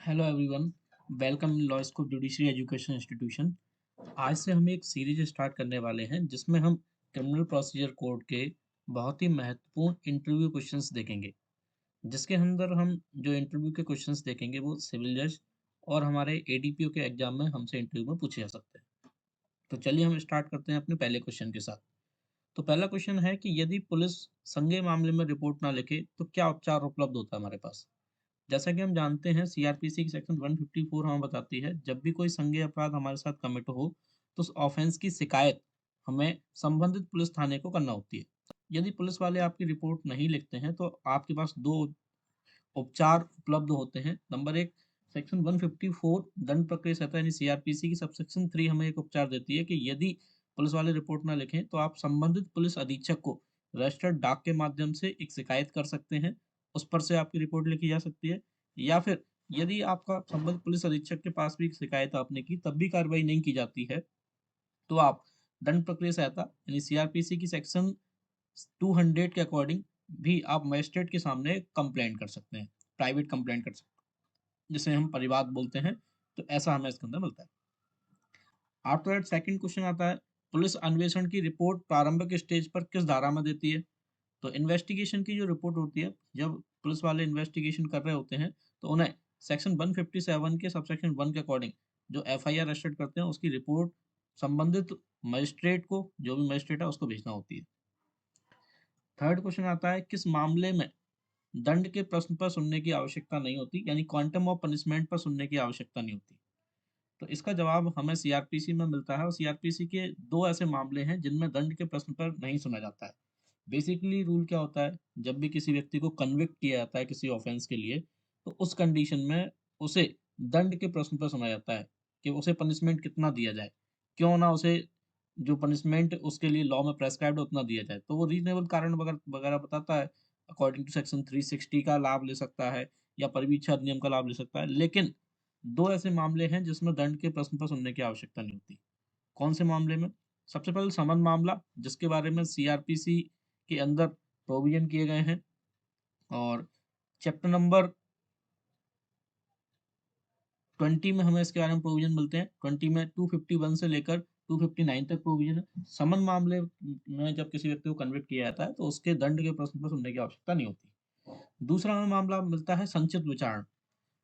Hello everyone, welcome in law school judiciary education institution. आज से हम एक सीरीज स्टार्ट करने वाले हैं जिसमें हम क्रिमिनल प्रोसीजर कोड के बहुत ही महत्वपूर्ण इंटरव्यू क्वेश्चंस देखेंगे। जिसके अंदर हम जो इंटरव्यू के क्वेश्चंस देखेंगे वो सिविल जज और हमारे एडीपीओ के एग्जाम में हमसे इंटरव्यू में पूछे जा सकते हैं। तो चलिए हम स्टार्ट करते हैं अपने पहले क्वेश्चन के साथ। तो पहला क्वेश्चन है कि यदि पुलिस संज्ञेय मामले में रिपोर्ट ना लिखे तो क्या उपचार उपलब्ध होता है हमारे पास। जैसा कि हम जानते हैं सीआरपीसी की सेक्शन 154 हमें बताती है जब भी कोई संज्ञेय अपराध हमारे साथ कमिट हो तो उस ऑफेंस की शिकायत हमें संबंधित पुलिस थाने को करना होती है। यदि पुलिस वाले आपकी रिपोर्ट नहीं लिखते हैं तो आपके पास दो उपचार उपलब्ध होते हैं। नंबर एक, सेक्शन 154 दंड प्रक्रिया संहिता यानी सीआरपीसी की सबसेक्शन 3 हमें एक उपचार देती है कि यदि पुलिस वाले रिपोर्ट ना लिखें तो आप संबंधित पुलिस अधीक्षक को रजिस्टर्ड डाक के माध्यम से एक शिकायत कर सकते हैं। उस पर से आपकी रिपोर्ट लिखी जा सकती है, या फिर यदि आपका संबंधित पुलिस अधीक्षक के पास भी शिकायत आपने की तब भी कार्रवाई नहीं की जाती है तो आप दंड प्रक्रिया संहिता यानी सीआरपीसी की सेक्शन 200 के अकॉर्डिंग भी आप मजिस्ट्रेट के सामने कंप्लेंट कर सकते हैं, प्राइवेट कंप्लेंट कर सकते हैं, जिसे हम परिवाद बोलते हैं। तो ऐसा हमें इसके अंदर मिलता है। आफ्टर दैट सेकंड क्वेश्चन आता है, पुलिस अन्वेषण की रिपोर्ट प्रारंभिक स्टेज पर किस धारा में देती है। तो इन्वेस्टिगेशन की जो रिपोर्ट होती है, जब पुलिस वाले इन्वेस्टिगेशन कर रहे होते हैं तो उन्हें सेक्शन 157 के सबसेक्शन 1 के अकॉर्डिंग जो एफआईआर रजिस्टर करते हैं उसकी रिपोर्ट संबंधित मजिस्ट्रेट को, जो भी मजिस्ट्रेट है उसको भेजना होती है। थर्ड क्वेश्चन आता है, किस मामले में दंड के प्रश्न पर सुनने की आवश्यकता नहीं होती, यानी क्वांटम ऑफ पनिशमेंट पर सुनने की आवश्यकता नहीं होती। तो इसका जवाब हमें सीआरपीसी में मिलता है और सीआरपीसी के दो ऐसे मामले हैं जिनमें दंड के प्रश्न पर नहीं सुना जाता है। बेसिकली रूल क्या होता है, जब भी किसी व्यक्ति को कन्विक्ट किया जाता है किसी ऑफेंस के लिए तो उस कंडीशन में उसे दंड के प्रश्न पर सुना जाता है कि उसे पनिशमेंट कितना दिया जाए, क्यों ना उसे जो पनिशमेंट उसके लिए लॉ में प्रेस्क्राइब्ड उतना दिया जाए। तो वो रीजनेबल कारण वगैरह वगैरह बताता है, अकॉर्डिंग टू सेक्शन 360 का लाभ ले सकता है या परिवीक्षा अधिनियम का लाभ ले सकता है। लेकिन दो ऐसे मामले हैं जिसमें दंड के प्रश्न पर सुनने की आवश्यकता नहीं होती। कौन से मामले में? सबसे पहले समन मामला, जिसके बारे में सीआरपीसी के अंदर प्रोविजन किए गए हैं और चैप्टर नंबर 20 में हमें इसके बारे में प्रोविजन मिलते हैं। 20 में 251 से लेकर 259 तक प्रोविजन है। समन मामले में जब किसी व्यक्ति को कन्विक्ट किया जाता है तो उसके दंड के प्रश्न पर सुनने की आवश्यकता नहीं होती। दूसरा हमें मामला मिलता है संचित विचारण,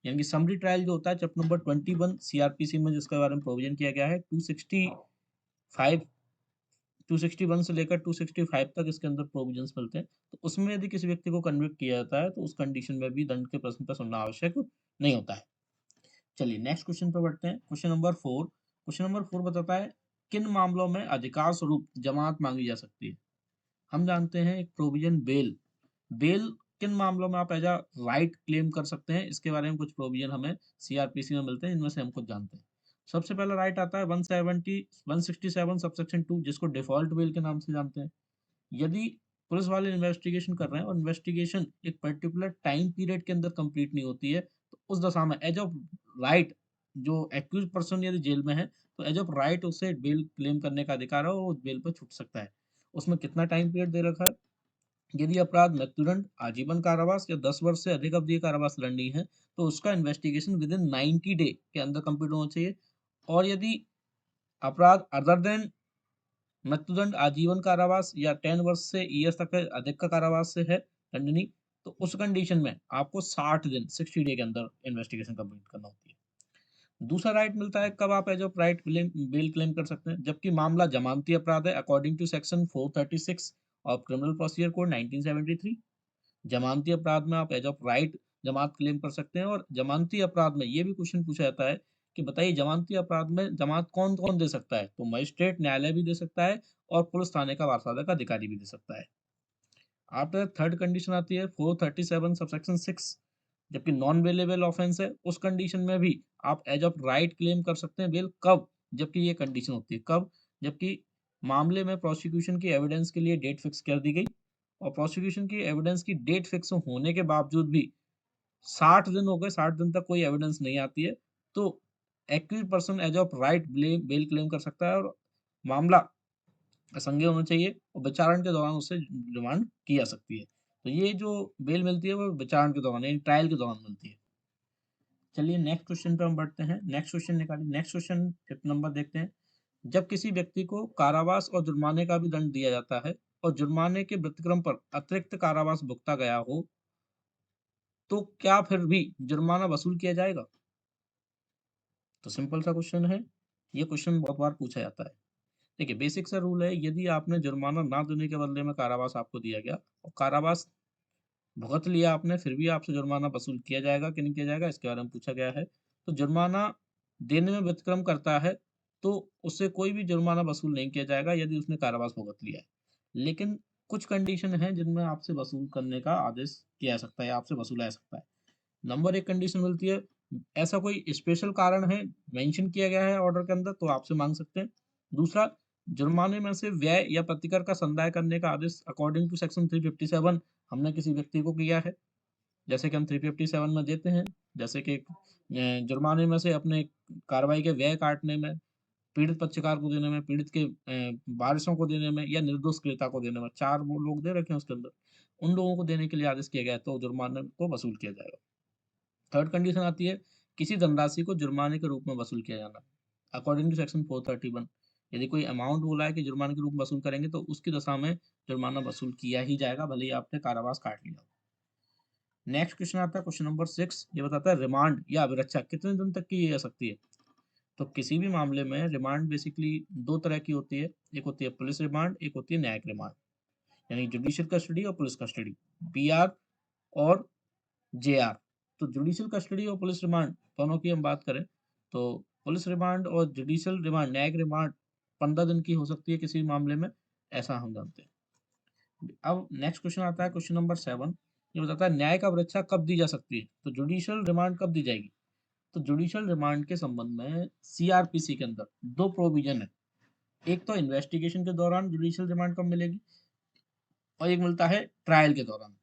यानी कि समरी ट्रायल जो होता है चैप्टर नंबर 21 सीआरपीसी में, जिसके बारे में प्रोविजन किया गया है 265 261 से लेकर 265 तक इसके अंदर प्रोविजंस मिलते हैं। तो उसमें यदि किसी व्यक्ति को कन्विक्ट किया जाता है तो उस कंडीशन में भी दंड के प्रश्न पर सुनना आवश्यक नहीं होता है। चलिए नेक्स्ट क्वेश्चन पर बढ़ते हैं। क्वेश्चन नंबर 4 बताता है, किन मामलों में अधिकार स्वरूप जमानत मांगी जा सकती है। हम जानते हैं एक प्रोविजन बेल, बेल किन मामलों में आप एज अ राइट क्लेम कर सकते हैं, इसके बारे में कुछ प्रोविजन हमें सीआरपीसी में मिलते हैं, इनमें से हम कुछ जानते हैं। सबसे पहला राइट आता है 167 सबसेक्शन 2, जिसको डिफॉल्ट बेल के नाम से जानते हैं। यदि पुलिस वाले इन्वेस्टिगेशन कर रहे हैं और इन्वेस्टिगेशन एक पर्टिकुलर टाइम पीरियड के अंदर कंप्लीट नहीं होती है तो उस दशा में एज ऑफ राइट, जो एक्यूज पर्सन यदि जेल में है तो एज ऑफ राइट उसे बेल क्लेम करने का अधिकार है और वो बेल पर छूट सकता है। उसमें कितना टाइम पीरियड दे रखा है, यदि अपराध मृत्युदंड, आजीवन कारावास या 10 वर्ष से अधिक अवधि कारावास दंडनीय है तो उसका इन्वेस्टिगेशन विद इन 90 डे के अंदर कंप्लीट होना चाहिए। और यदि अपराध अदर देन मृत्युदंड, आजीवन कारावास या 10 वर्ष से ईयर्स तक के अधिक का कारावास से है दंडनीय, तो उस कंडीशन में आपको 60 दिन 60 डे के अंदर इन्वेस्टिगेशन कंप्लीट करना होती है। दूसरा राइट मिलता है कब आप as of right bail claim कर सकते हैं, जबकि मामला जमानती अपराध है according to section 436 of criminal procedure code 1973। जमानती अपराध में आप एज ऑफ राइट जमानत क्लेम कर सकते हैं। और जमानती अपराध में ये भी क्वेश्चन पूछा जाता है कि बताइए जमानती अपराध में जमानत कौन कौन दे सकता है, तो मजिस्ट्रेट न्यायालय भी दे सकता है और पुलिस थाने का वारसादक अधिकारी भी दे सकता है। आफ्टर थर्ड कंडीशन आती है 437 सबसेक्शन 6, जबकि नॉन बेलेबल ऑफेंस है उस कंडीशन में भी आप एज ऑफ राइट क्लेम कर सकते हैं बेल। कब? जबकि ये कंडीशन होती है कब, जबकि मामले में प्रोसिक्यूशन की एविडेंस के लिए डेट फिक्स कर दी गई और प्रोसिक्यूशन की एविडेंस की डेट फिक्स होने के बावजूद भी 60 दिन हो गए, 60 दिन तक कोई एविडेंस नहीं आती है, तो accuse person as of right bail claim कर सकता है और मामला असंज्ञेय होना चाहिए और विचारण के दौरान उससे डिमांड की जा सकती है। तो ये जो बेल मिलती है वो विचारण के दौरान यानी ट्रायल के दौरान मिलती है। चलिए नेक्स्ट क्वेश्चन पे हम बढ़ते हैं। नेक्स्ट क्वेश्चन निकालिए। नेक्स्ट क्वेश्चन फिफ्थ नंबर देखते हैं। जब किसी व्यक्ति को कारावास और जुर्माने का भी दंड दिया जाता है और जुर्माने के व्यतिक्रम पर अतिरिक्त कारावास भुगता गया हो, तो क्या फिर भी जुर्माना वसूल किया जाएगा? तो सिंपल सा क्वेश्चन है। ये क्वेश्चन बहुत बार पूछा जाता है। देखिए बेसिक सा रूल है, यदि आपने जुर्माना ना देने के बदले में कारावास आपको दिया गया और कारावास भुगत लिया आपने, फिर भी आपसे जुर्माना वसूल किया जाएगा कि नहीं किया जाएगा, इसके बारे में पूछा गया है। तो जुर्माना देने में व्यतिक्रम करता है तो उससे कोई भी जुर्माना वसूल नहीं किया जाएगा यदि उसने कारावास भुगत लिया है। लेकिन कुछ कंडीशन है जिनमें आपसे वसूल करने का आदेश किया जा सकता है, आपसे वसूला जा सकता है। नंबर एक कंडीशन मिलती है, ऐसा कोई स्पेशल कारण है, मेंशन किया गया है ऑर्डर के अंदर, तो आपसे मांग सकते हैं। दूसरा, जुर्माने में से व्यय या प्रतिकर का संदाय करने का आदेश अकॉर्डिंग टू सेक्शन 357 हमने किसी व्यक्ति को किया है, जैसे कि हम 357 में देते हैं, जैसे कि जुर्माने में से अपने कार्रवाई के व्यय काटने में, पीड़ित पक्षकार को देने में, पीड़ित के वारिसों को देने में या निर्दोष क्रेता को देने में, चार वो लोग दे रखे हैं उसके अंदर, उन लोगों को देने के लिए आदेश किया गया है, तो जुर्माने को वसूल किया जाएगा। थर्ड कंडीशन आती है, किसी धनराशि को जुर्माने के रूप में वसूल किया जाना, अकॉर्डिंग टू सेक्शन 431। यदि कोई अमाउंट बोला है कि जुर्माने के रूप में वसूल करेंगे, तो उसकी दशा में जुर्माना वसूल किया ही जाएगा, भले ही आपने कारावास काट लिया हो। नेक्स्ट क्वेश्चन आता है क्वेश्चन नंबर 6। ये बताता है रिमांड या अभिरक्षा कितने दिन तक की जा सकती है। तो किसी भी मामले में रिमांड बेसिकली दो तरह की होती है, एक होती है पुलिस रिमांड, एक होती है न्यायिक रिमांड, यानी जुडिशियल कस्टडी और पुलिस कस्टडी, पीआर और जेआर। तो जुडिशियल कस्टडी और पुलिस रिमांड दोनों की हम बात करें, तो पुलिस रिमांड और जुडिशियल रिमांड, न्यायिक रिमांड 15 दिन की हो सकती है किसी भी मामले में, ऐसा हम जानते हैं। अब नेक्स्ट क्वेश्चन आता है क्वेश्चन नंबर 7। ये बताता है न्यायिक अवरक्षा कब दी जा सकती है। तो जुडिशियल रिमांड कब दी जाएगी। तो जुडिशियल रिमांड के संबंध में सीआरपीसी के अंदर दो प्रोविजन है। एक तो इन्वेस्टिगेशन के दौरान जुडिशियल रिमांड कब मिलेगी, और एक मिलता है ट्रायल के दौरान।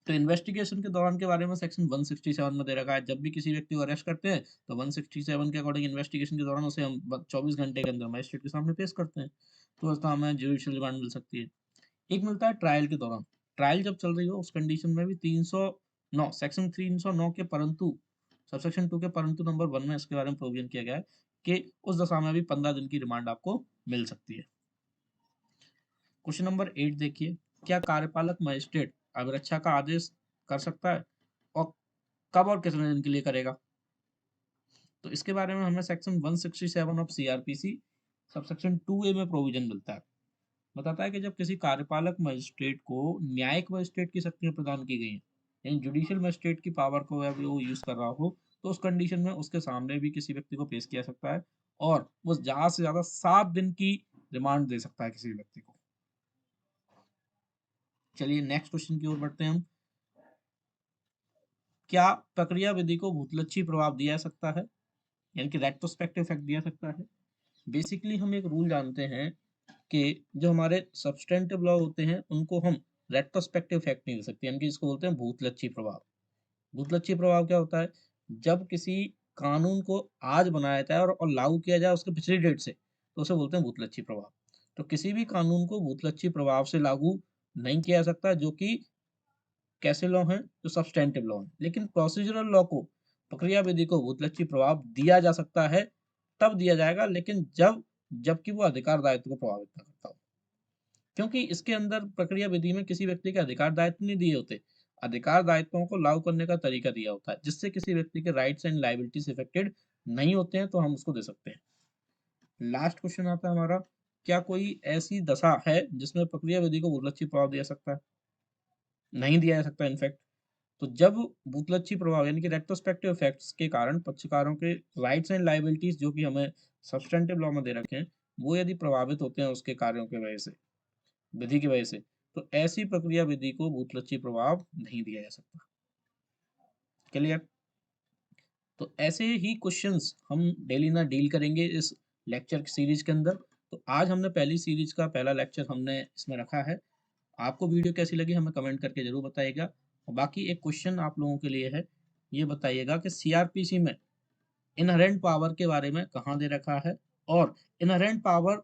तो इन्वेस्टिगेशन के दौरान के बारे में सेक्शन 167 में दे रखा है, जब भी किसी व्यक्ति को अरेस्ट करते हैं तो 167 के अकॉर्डिंग इन्वेस्टिगेशन के दौरान उसे हम 24 घंटे के अंदर मजिस्ट्रेट के सामने पेश करते हैं, तो उस हमें जुडिशियल रिमांड मिल सकती है। एक मिलता है ट्रायल के दौरान। ट्रायल जब चल रही हो उस कंडीशन में भी 309 सेक्शन 309 के परंतु सबसेक्शन 2 के परंतु नंबर 1 में इसके बारे में प्रोविजन किया गया है कि उस दशा में भी 15 दिन की रिमांड आपको मिल सकती है। क्वेश्चन नंबर 8 देखिए, क्या कार्यपालक मजिस्ट्रेट अभिरक्षा का आदेश कर सकता है और कब और कितने दिन के लिए करेगा। तो इसके बारे में हमें section 167 of CrPC subsection 2A में प्रोविजन मिलता है। बताता है कि जब किसी कार्यपालक मजिस्ट्रेट को न्यायिक मजिस्ट्रेट की शक्तियां प्रदान की गई हैं, यानी जुडिशियल मजिस्ट्रेट की पावर को अगर वो यूज कर रहा हो, तो उस कंडीशन में उसके सामने भी किसी व्यक्ति को पेश किया सकता है और वो ज्यादा से ज्यादा 7 दिन की रिमांड दे सकता है किसी व्यक्ति को। चलिए नेक्स्ट क्वेश्चन की ओर बढ़ते हैं हम। क्या प्रक्रिया विधि को भूतलक्षी प्रभाव दिया जा सकता है, यानी कि रेट्रोस्पेक्टिव इफेक्ट दिया जा सकता है। बेसिकली हम एक रूल जानते हैं कि जो हमारे सब्सटेंटिव लॉ होते हैं उनको हम रेट्रोस्पेक्टिव इफेक्ट नहीं दे सकते, यानी कि इसको बोलते हैं भूतलक्षी प्रभाव। भूतलक्षी प्रभाव क्या होता है, जब किसी कानून को आज बनाया जाए और लागू किया जाए उसके पिछली डेट से, तो उसे बोलते हैं भूतलक्षी प्रभाव। तो किसी भी कानून को भूतलक्षी प्रभाव से लागू नहीं किया जा सकता, जो कि कैसे लॉ हैं, जो सब्सटेंटिव लॉ हैं। लेकिन प्रोसीजरल लॉ को, प्रक्रिया विधि को भूतलक्षी प्रभाव दिया जा सकता है, तब दिया जाएगा लेकिन जबकि वो अधिकार दायित्व को प्रभावित ना करता हो, क्योंकि इसके अंदर प्रक्रिया विधि में किसी व्यक्ति के अधिकार दायित्व नहीं दिए होते, अधिकार दायित्वों को लागू करने का तरीका दिया होता है, जिससे किसी व्यक्ति के राइट्स एंड लायबिलिटीज इफेक्टेड नहीं होते हैं, तो हम उसको दे सकते हैं। लास्ट क्वेश्चन आता है हमारा, क्या कोई ऐसी दशा है जिसमें प्रक्रिया विधि को भूतलक्षी प्रभाव दिया सकता है। नहीं दिया जा सकता इनफैक्ट। तो जब भूतलक्षी प्रभाव यानी कि रेट्रोस्पेक्टिव इफेक्ट्स के कारण पक्षकारों के राइट्स एंड लायबिलिटीज जो कि हमें सब्सटेंटिव लॉ में दे रखे हैं, वो यदि प्रभावित होते हैं उसके कार्यों की वजह से, विधि की वजह से, तो ऐसी प्रक्रिया विधि को भूतलक्षी प्रभाव नहीं दिया जा सकता। क्लियर। तो ऐसे ही क्वेश्चंस हम डेली ना डील करेंगे इस लेक्चर सीरीज के अंदर। तो आज हमने पहली सीरीज का पहला लेक्चर हमने इसमें रखा है। आपको वीडियो कैसी लगी हमें कमेंट करके जरूर बताइएगा। और बाकी एक क्वेश्चन आप लोगों के लिए है, ये बताइएगा कि सीआरपीसी में इनहेरेंट पावर के बारे में कहाँ दे रखा है और इनहेरेंट पावर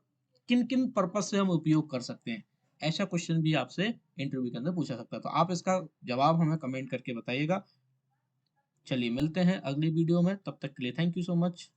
किन किन पर्पज से हम उपयोग कर सकते हैं। ऐसा क्वेश्चन भी आपसे इंटरव्यू के अंदर पूछा सकता है, तो आप इसका जवाब हमें कमेंट करके बताइएगा। चलिए मिलते हैं अगली वीडियो में, तब तक के लिए थैंक यू सो मच।